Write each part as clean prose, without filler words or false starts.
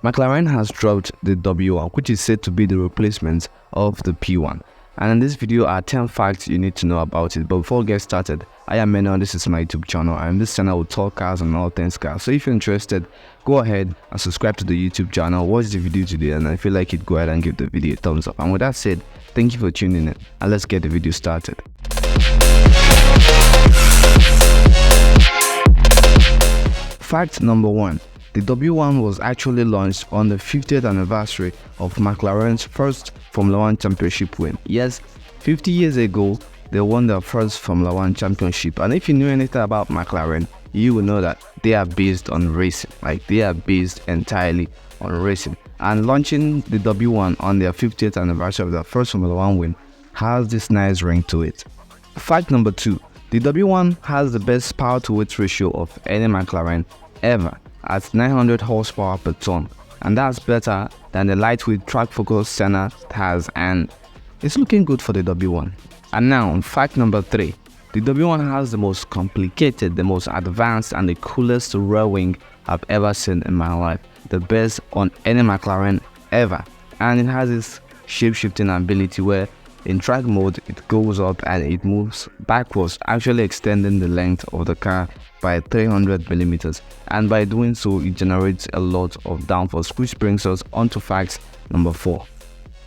McLaren has dropped the W1, which is said to be the replacement of the P1. And in this video are 10 facts you need to know about it. But before we get started, I am Meno and this is my YouTube channel, and this channel will talk cars and all things cars. So if you're interested, go ahead and subscribe to the YouTube channel, watch the video today, and if you like it, go ahead and give the video a thumbs up. And with that said, thank you for tuning in, and let's get the video started. Fact number 1. The W1 was actually launched on the 50th anniversary of McLaren's first Formula 1 championship win. Yes, 50 years ago, they won their first Formula 1 championship. And if you knew anything about McLaren, you will know that they are based on racing. Like, they are based entirely on racing. And launching the W1 on their 50th anniversary of their first Formula 1 win has this nice ring to it. Fact number 2. The W1 has the best power to weight ratio of any McLaren ever at 900 horsepower per ton, and that's better than the lightweight track focused Senna has, and it's looking good for the W1. And now, fact number 3. The W1 has the most complicated, the most advanced, and the coolest rear wing I've ever seen in my life. The best on any McLaren ever, and it has this shape-shifting ability where in track mode it goes up and it moves backwards, actually extending the length of the car by 300 millimeters, and by doing so it generates a lot of downforce, which brings us on to fact number 4.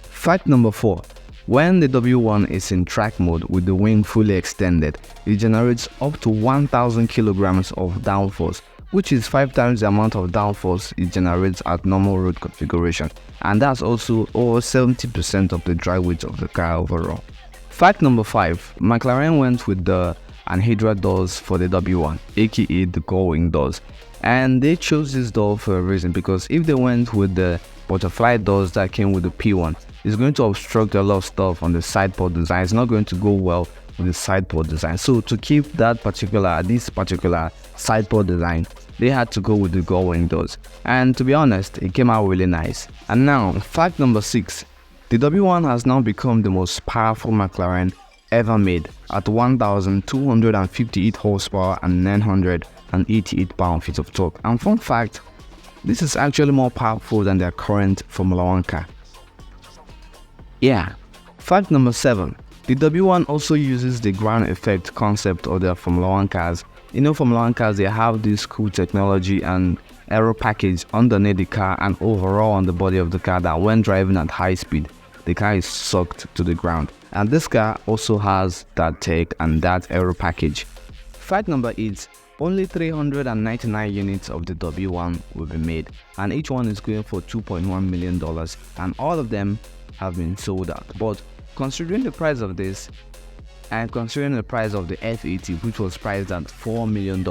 Fact number 4. When the W1 is in track mode with the wing fully extended, it generates up to 1000 kilograms of downforce, which is 5 times the amount of downforce it generates at normal road configuration, and that's also over 70% of the dry weight of the car overall. Fact number 5. McLaren went with the anhydrous doors for the W1, aka the gull-wing doors, and they chose this door for a reason, because if they went with the butterfly doors that came with the P1, it's going to obstruct a lot of stuff on the side port design. It's not going to go well with the side port design. So to keep this particular side port design, they had to go with the gull-wing doors, and to be honest, it came out really nice. And now, fact number 6. The W1 has now become the most powerful McLaren ever made at 1258 horsepower and 988 pound-feet of torque. And fun fact, this is actually more powerful than their current Formula 1 car. Yeah. Fact number 7. The W1 also uses the ground effect concept of their Formula 1 cars. You know, Formula 1 cars, they have this cool technology and aero package underneath the car and overall on the body of the car that when driving at high speed, the car is sucked to the ground. And this car also has that tech and that aero package. Fact number 8. Only 399 units of the W1 will be made, and each one is going for $2.1 million, and all of them have been sold out. But considering the price of this, and considering the price of the F80, which was priced at $4 million,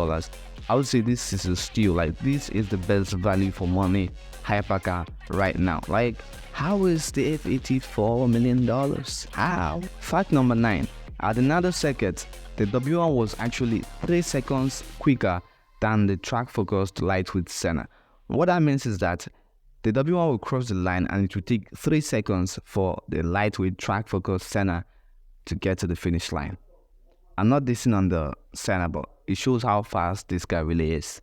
I would say this is a steal. Like, this is the best value for money hypercar right now. Like, how is the F80 $4 million? How? Fact number 9. At another circuit, the W1 was actually 3 seconds quicker than the track-focused lightweight Senna. What that means is that the W1 will cross the line and it will take 3 seconds for the lightweight track-focused Senna to get to the finish line. I'm not dissing on the Senna, but it shows how fast this guy really is.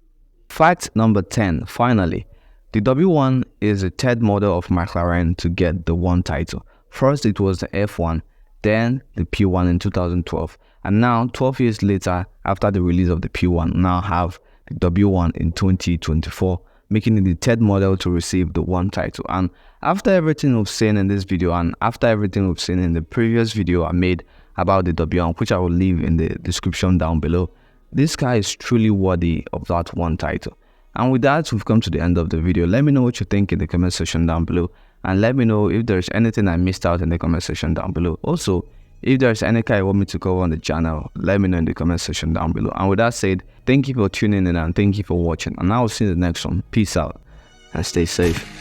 Fact number 10. Finally, the W1 is the third model of McLaren to get the 1 title. First, it was the F1, then the P1 in 2012, and now 12 years later, after the release of the P1, now have the W1 in 2024, making it the third model to receive the 1 title. And after everything we've seen in this video, and after everything we've seen in the previous video I made about the W1, which I will leave in the description down below, this car is truly worthy of that 1 title. And with that, we've come to the end of the video. Let me know what you think in the comment section down below, and let me know if there's anything I missed out in the comment section down below. Also, if there's any car you want me to cover on the channel, let me know in the comment section down below. And with that said, thank you for tuning in and thank you for watching, and I will see you in the next one. Peace out and stay safe.